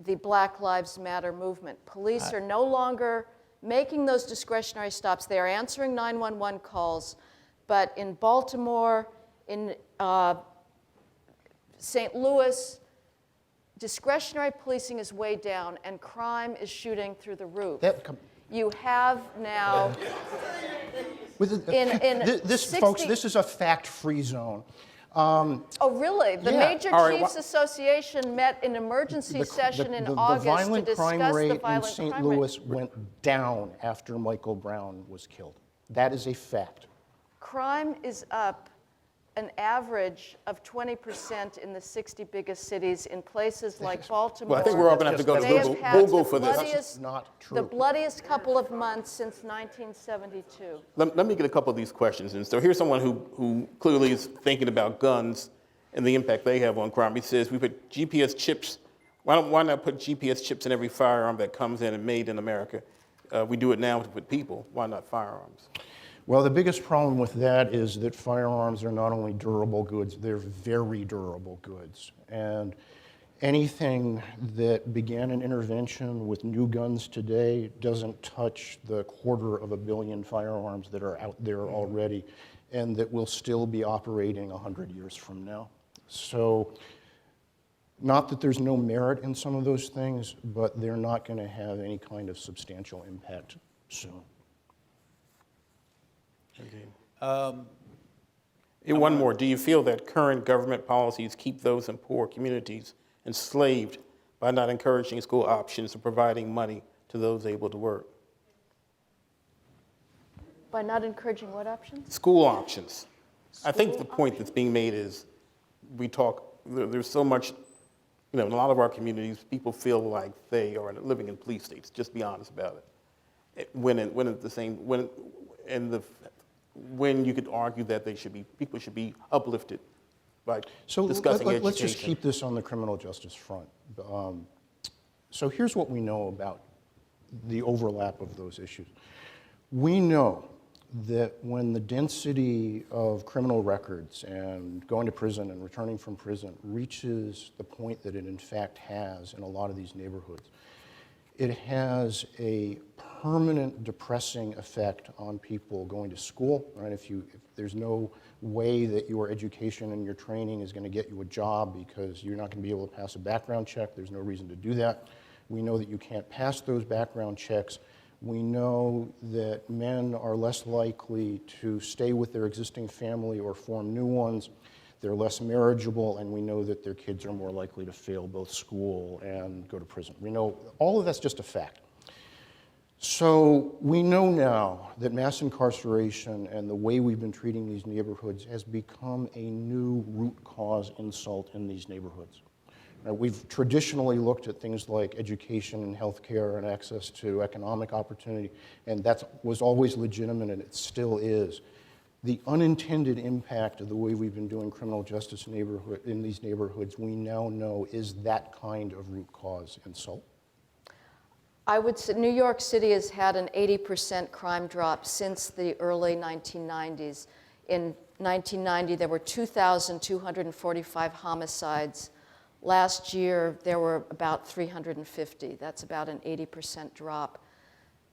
the Black Lives Matter movement. Police are no longer making those discretionary stops. They are answering 911 calls, but in Baltimore, in St. Louis, discretionary policing is way down and crime is shooting through the roof. You have now Folks, this is a fact-free zone. Oh, really? The Yeah. Major All right, Chiefs Association met in emergency session in August the violent to discuss crime rate the violent in St. crime Louis rate. went down after Michael Brown was killed. That is a fact. Crime is up an average of 20% in the 60 biggest cities in places like Baltimore. Well, I think we're all going to have to go to They have Google, had Google the for this. bloodiest- Not true. The bloodiest couple of months since 1972. Let me get a couple of these questions. And so here's someone who clearly is thinking about guns and the impact they have on crime. He says, we put GPS chips, why not put GPS chips in every firearm that comes in and made in America? We do it now with people, why not firearms? Well, the biggest problem with that is that firearms are not only durable goods, they're very durable goods. And anything that began an intervention with new guns today doesn't touch the 250 million firearms that are out there already and that will still be operating 100 years from now. So, not that there's no merit in some of those things, but they're not going to have any kind of substantial impact soon. And one more, do you feel that current government policies keep those in poor communities enslaved by not encouraging school options or providing money to those able to work? By not encouraging what options? School options. I think the point that's being made is there's so much, in a lot of our communities, people feel like they are living in police states, just be honest about it. When you could argue that people should be uplifted by discussing education. Let's just keep this on the criminal justice front. So here's what we know about the overlap of those issues. We know that when the density of criminal records and going to prison and returning from prison reaches the point that it in fact has in a lot of these neighborhoods, it has a permanent depressing effect on people going to school, right? If there's no way that your education and your training is going to get you a job because you're not going to be able to pass a background check, there's no reason to do that. We know that you can't pass those background checks. We know that men are less likely to stay with their existing family or form new ones. they're less marriageable, and we know that their kids are more likely to fail both school and go to prison. We know all of that's just a fact. So we know now that mass incarceration and the way we've been treating these neighborhoods has become a new root cause insult in these neighborhoods. We've traditionally looked at things like education and healthcare and access to economic opportunity, and that was always legitimate, and it still is. The unintended impact of the way we've been doing criminal justice in these neighborhoods, we now know is that kind of root cause insult. I would say New York City has had an 80% crime drop since the early 1990s. In 1990, there were 2,245 homicides. Last year, there were about 350. That's about an 80% drop.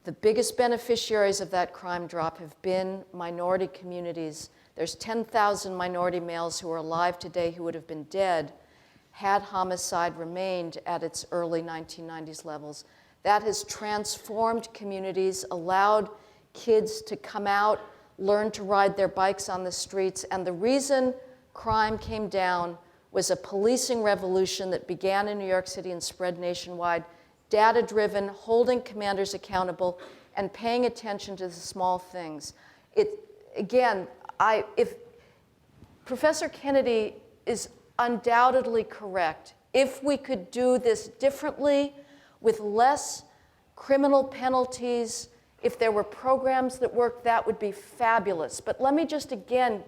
The biggest beneficiaries of that crime drop have been minority communities. There's 10,000 minority males who are alive today who would have been dead had homicide remained at its early 1990s levels. That has transformed communities, allowed kids to come out, learn to ride their bikes on the streets, and the reason crime came down was a policing revolution that began in New York City and spread nationwide, data-driven, holding commanders accountable, and paying attention to the small things. If Professor Kennedy is undoubtedly correct, if we could do this differently, with less criminal penalties, if there were programs that worked, that would be fabulous. But let me just again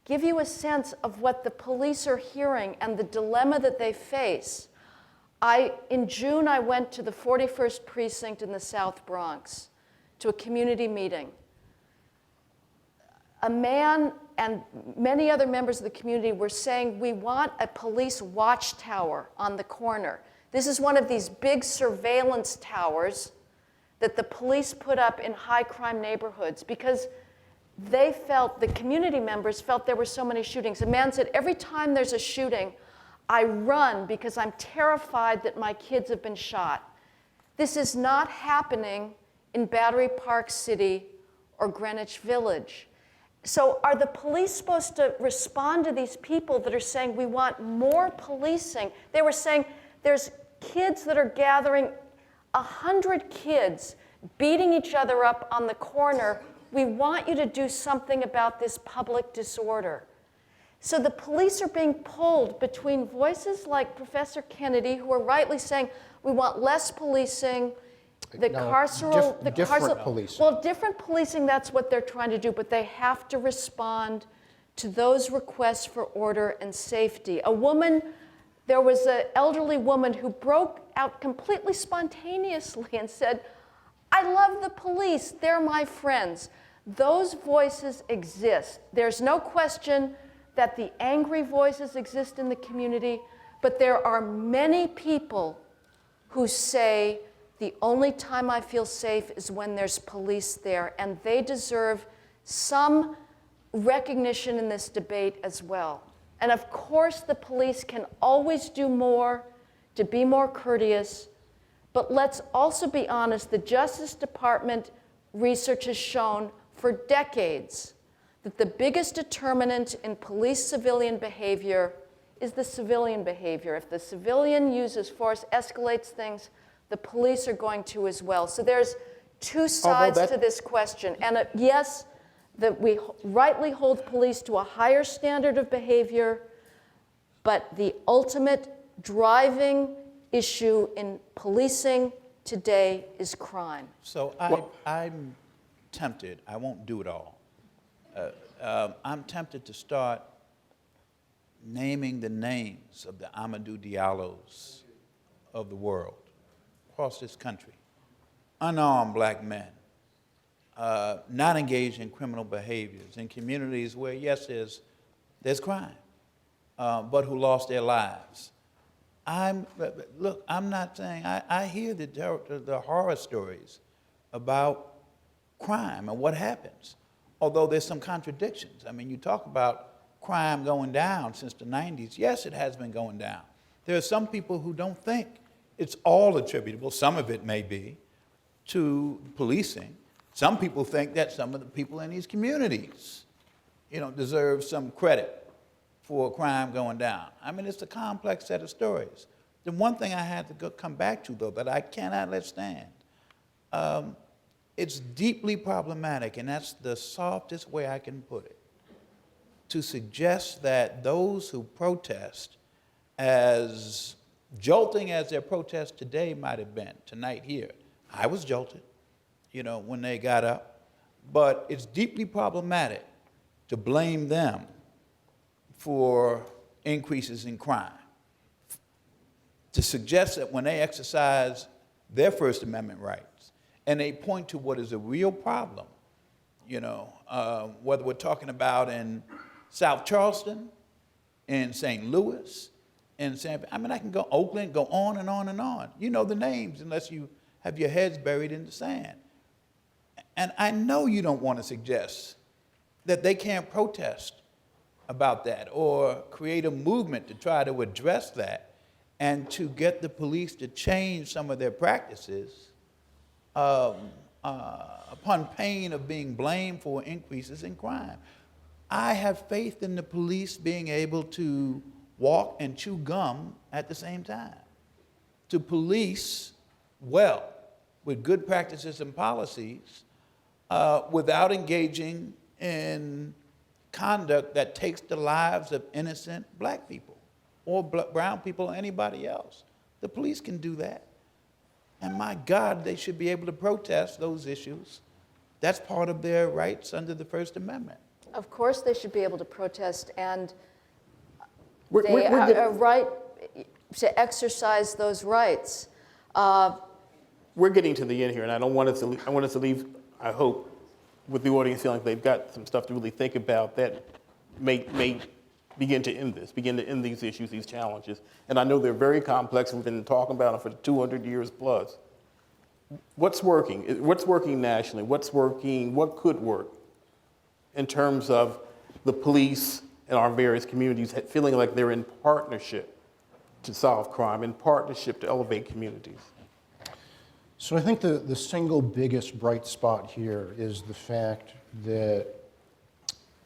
give you a sense of what the police are hearing and the dilemma that they face. In June, I went to the 41st Precinct in the South Bronx to a community meeting. A man and many other members of the community were saying, we want a police watchtower on the corner. This is one of these big surveillance towers that the police put up in high crime neighborhoods because they felt, the community members felt there were so many shootings. A man said, every time there's a shooting, I run because I'm terrified that my kids have been shot. This is not happening in Battery Park City or Greenwich Village. So are the police supposed to respond to these people that are saying, we want more policing? They were saying, there's kids that are gathering, 100 kids beating each other up on the corner. We want you to do something about this public disorder. So the police are being pulled between voices like Professor Kennedy, who are rightly saying, we want less policing, the carceral... different policing. Well, different policing, that's what they're trying to do, but they have to respond to those requests for order and safety. There was an elderly woman who broke out completely spontaneously and said, I love the police, they're my friends. Those voices exist. There's no question that the angry voices exist in the community, but there are many people who say, the only time I feel safe is when there's police there, and they deserve some recognition in this debate as well. And of course, the police can always do more to be more courteous, but let's also be honest, the Justice Department research has shown for decades that the biggest determinant in police-civilian behavior is the civilian behavior. If the civilian uses force, escalates things, the police are going to as well. So there's two sides to this question. And yes, that we rightly hold police to a higher standard of behavior, but the ultimate driving issue in policing today is crime. So I'm tempted, I won't do it all. I'm tempted to start naming the names of the Amadou Diallos of the world across this country. Unarmed black men, not engaged in criminal behaviors in communities where, yes, there's crime, but who lost their lives. I'm not saying, I hear the horror stories about crime and what happens, although there's some contradictions. I mean, you talk about crime going down since the 90s. Yes, it has been going down. There are some people who don't think it's all attributable, some of it may be, to policing. Some people think that some of the people in these communities, deserve some credit for crime going down. I mean, it's a complex set of stories. The one thing I had to come back to, though, that I cannot let stand, it's deeply problematic, and that's the softest way I can put it, to suggest that those who protest, as jolting as their protest today might have been, tonight here, I was jolted, when they got up, but it's deeply problematic to blame them for increases in crime. To suggest that when they exercise their First Amendment rights and they point to what is a real problem, whether we're talking about in South Charleston, in St. Louis, in I can go Oakland, go on and on and on. You know the names unless you have your heads buried in the sand. And I know you don't want to suggest that they can't protest about that or create a movement to try to address that and to get the police to change some of their practices upon pain of being blamed for increases in crime. I have faith in the police being able to walk and chew gum at the same time, to police well with good practices and policies without engaging in conduct that takes the lives of innocent black people or brown people or anybody else. The police can do that. And my God, they should be able to protest those issues. That's part of their rights under the First Amendment. Of course they should be able to protest, and We're they getting- are right to exercise those rights. We're getting to the end here, and I want us to leave, I hope, with the audience feeling like they've got some stuff to really think about that may begin to end these issues, these challenges. And I know they're very complex. We've been talking about them for 200 years plus. What's working? What's working nationally? What's working? What could work in terms of the police and our various communities feeling like they're in partnership to solve crime, in partnership to elevate communities? So I think the single biggest bright spot here is the fact that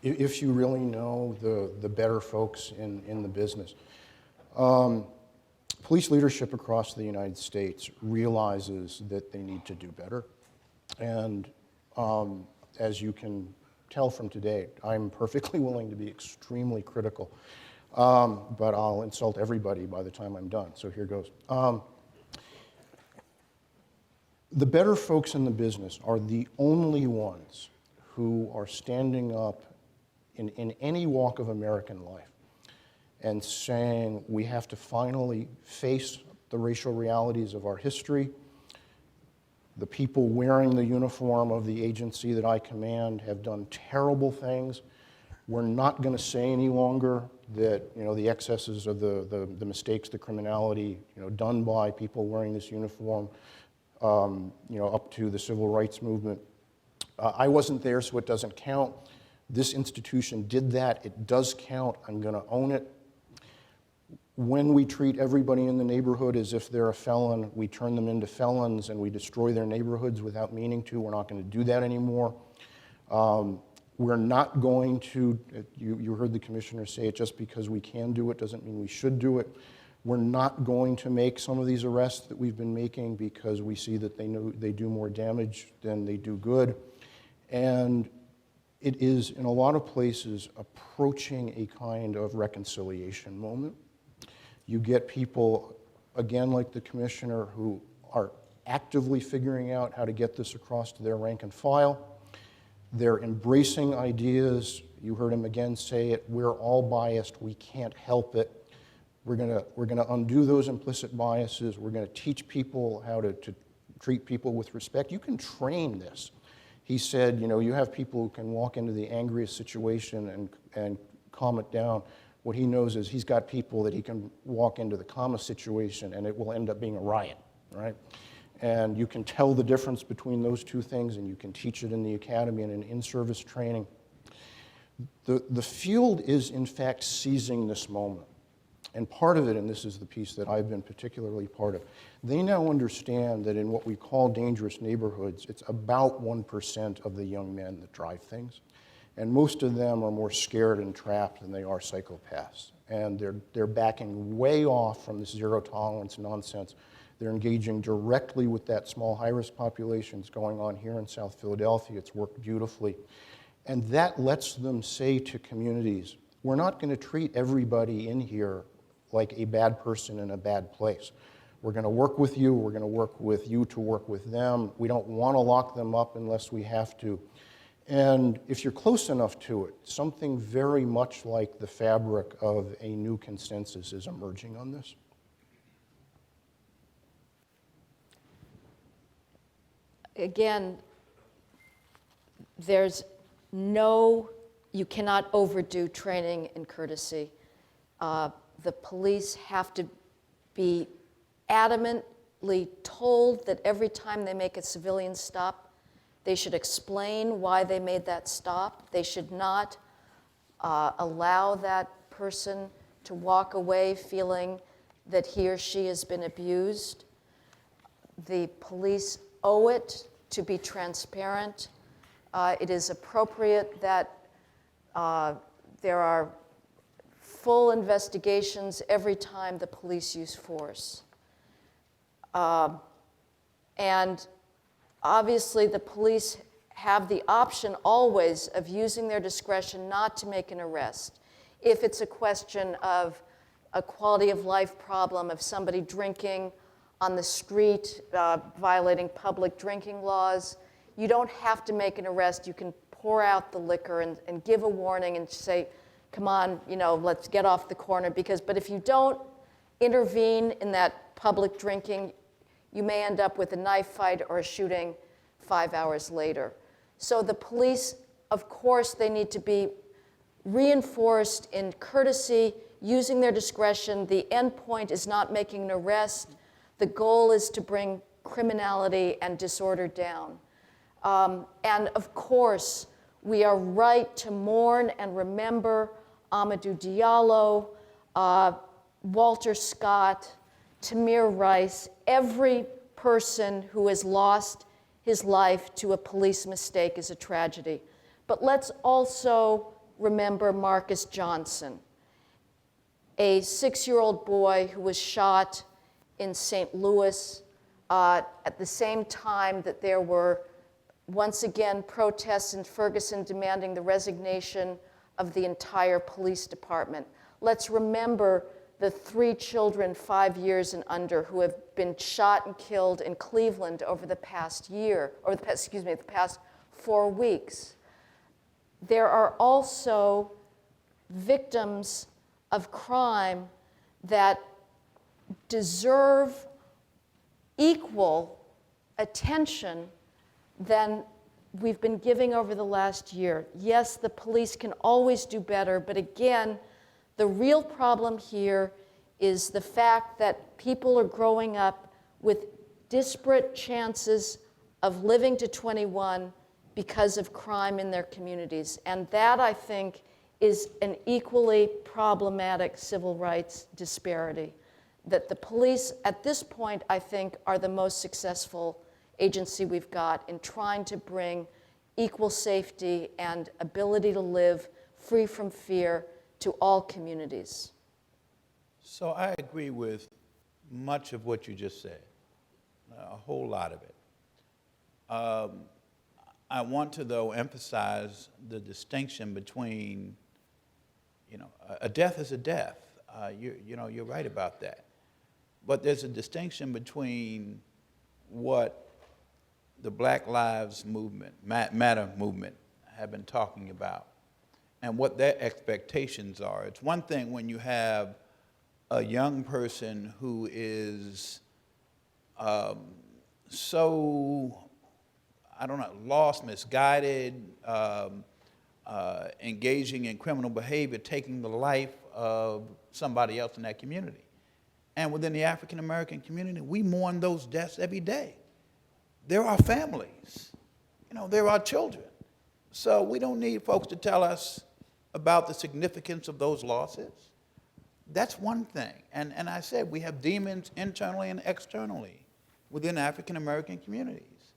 if you really know the better folks in the business, police leadership across the United States realizes that they need to do better. And as you can tell from today, I'm perfectly willing to be extremely critical, but I'll insult everybody by the time I'm done, so here goes. The better folks in the business are the only ones who are standing up in any walk of American life and saying we have to finally face the racial realities of our history. The people wearing the uniform of the agency that I command have done terrible things. We're not going to say any longer that the excesses or the mistakes, the criminality done by people wearing this uniform up to the civil rights movement. I wasn't there, so it doesn't count. This institution did that. It does count. I'm going to own it. When we treat everybody in the neighborhood as if they're a felon, we turn them into felons and we destroy their neighborhoods without meaning to. We're not going to do that anymore. We're not going to, you heard the commissioner say it, just because we can do it doesn't mean we should do it. We're not going to make some of these arrests that we've been making because we see that they do more damage than they do good. And it is, in a lot of places, approaching a kind of reconciliation moment. You get people, again, like the commissioner, who are actively figuring out how to get this across to their rank and file. They're embracing ideas. You heard him again say it, we're all biased, we can't help it. We're gonna undo those implicit biases. We're gonna teach people how to treat people with respect. You can train this. He said, you have people who can walk into the angriest situation and calm it down. What he knows is he's got people that he can walk into the calmest situation and it will end up being a riot, right? And you can tell the difference between those two things, and you can teach it in the academy and in in-service training. The field is, in fact, seizing this moment. And part of it, and this is the piece that I've been particularly part of, they now understand that in what we call dangerous neighborhoods, it's about 1% of the young men that drive things. And most of them are more scared and trapped than they are psychopaths. And they're backing way off from this zero tolerance nonsense. They're engaging directly with that small high-risk population. It's going on here in South Philadelphia. It's worked beautifully. And that lets them say to communities, we're not going to treat everybody in here like a bad person in a bad place. We're going to work with you. We're going to work with you to work with them. We don't want to lock them up unless we have to. And if you're close enough to it, something very much like the fabric of a new consensus is emerging on this. Again, you cannot overdo training and courtesy. The police have to be adamantly told that every time they make a civilian stop, they should explain why they made that stop. They should not allow that person to walk away feeling that he or she has been abused. The police owe it to be transparent. It is appropriate that there are full investigations every time the police use force. And obviously the police have the option always of using their discretion not to make an arrest. If it's a question of a quality of life problem, of somebody drinking on the street, violating public drinking laws, you don't have to make an arrest. You can pour out the liquor and give a warning and say, come on, let's get off the corner. But if you don't intervene in that public drinking, you may end up with a knife fight or a shooting 5 hours later. So the police, of course, they need to be reinforced in courtesy, using their discretion. The end point is not making an arrest. The goal is to bring criminality and disorder down. And of course, we are right to mourn and remember Amadou Diallo, Walter Scott, Tamir Rice, every person who has lost his life to a police mistake is a tragedy. But let's also remember Marcus Johnson, a 6-year-old boy who was shot in St. Louis at the same time that there were, once again, protests in Ferguson demanding the resignation of the entire police department. Let's remember the 3 children 5 years and under who have been shot and killed in Cleveland over the past year, or the past 4 weeks. There are also victims of crime that deserve equal attention than we've been giving over the last year. Yes, the police can always do better, but again, the real problem here is the fact that people are growing up with disparate chances of living to 21 because of crime in their communities. And that, I think, is an equally problematic civil rights disparity. That the police, at this point, I think, are the most successful agency we've got in trying to bring equal safety and ability to live free from fear to all communities. So I agree with much of what you just said, a whole lot of it. I want to, though, emphasize the distinction between, a death is a death. You're right about that. But there's a distinction between what the Black Lives Movement, Matter movement, have been talking about and what their expectations are. It's one thing when you have a young person who is lost, misguided, engaging in criminal behavior, taking the life of somebody else in that community. And within the African American community, we mourn those deaths every day. There are families, there are children. So we don't need folks to tell us about the significance of those losses. That's one thing. And I said we have demons internally and externally within African American communities.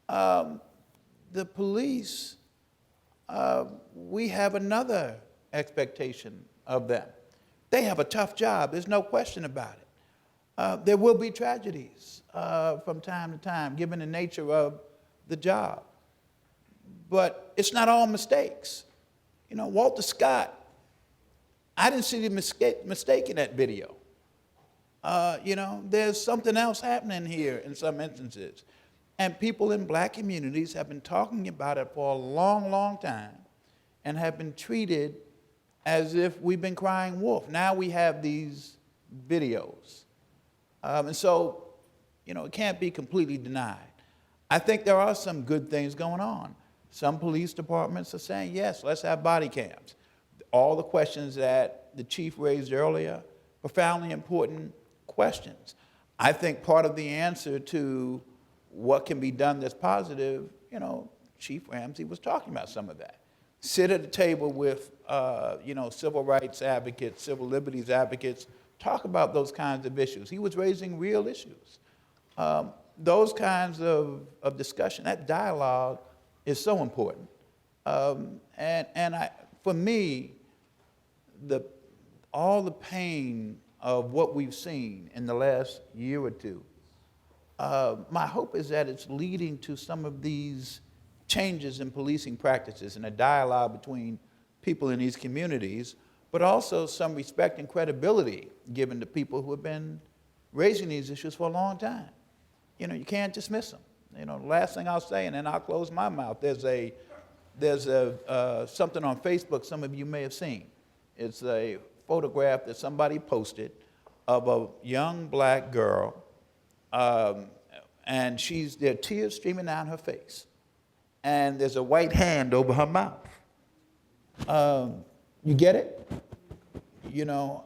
The police we have another expectation of them. They have a tough job, there's no question about it. There will be tragedies from time to time, given the nature of the job. But it's not all mistakes. You know, Walter Scott, I didn't see the mistake in that video. You know, there's something else happening here in some instances. And people in black communities have been talking about it for a long, long time and have been treated as if we've been crying wolf. Now we have these videos. And so, you know, it can't be completely denied. I think there are some good things going on. Some police departments are saying, yes, let's have body cams. All the questions that the chief raised earlier, profoundly important questions. I think part of the answer to what can be done that's positive, you know, Chief Ramsey was talking about some of that. Sit at a table with, you know, civil rights advocates, civil liberties advocates, talk about those kinds of issues. He was raising real issues. Those kinds of discussion, that dialogue is so important. For me, all the pain of what we've seen in the last year or two, my hope is that it's leading to some of these changes in policing practices and a dialogue between people in these communities, but also some respect and credibility given to people who have been raising these issues for a long time. You know, you can't dismiss them. You know, the last thing I'll say, and then I'll close my mouth, there's something on Facebook some of you may have seen. It's a photograph that somebody posted of a young black girl, and there are tears streaming down her face, and there's a white hand over her mouth. You get it? You know,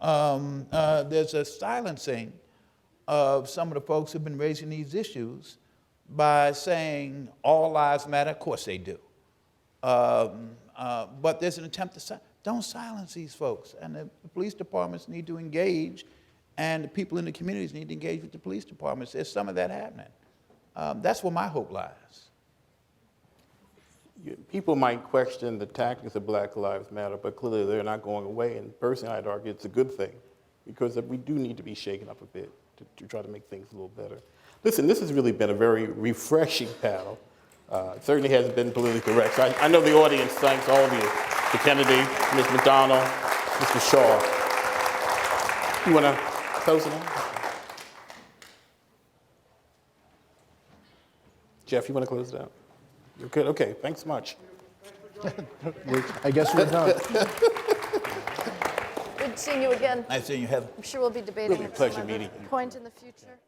there's a silencing of some of the folks who've been raising these issues by saying all lives matter. Of course they do. But there's an attempt to don't silence these folks. And the police departments need to engage, and the people in the communities need to engage with the police departments. There's some of that happening. That's where my hope lies. People might question the tactics of Black Lives Matter, but clearly they're not going away. And personally, I'd argue it's a good thing, because we do need to be shaken up a bit to try to make things a little better. Listen, this has really been a very refreshing panel. It certainly hasn't been politically correct. So I know the audience thanks all of you. Mr. Kennedy, Ms. McDonald, Mr. Shaw. You want to close it out? Jeff, you want to close it out? You're good? Okay, thanks much. I guess we're done. Good seeing you again. Nice seeing you, Heather. I'm sure we'll be debating Really a at pleasure some other meeting you. point in the future.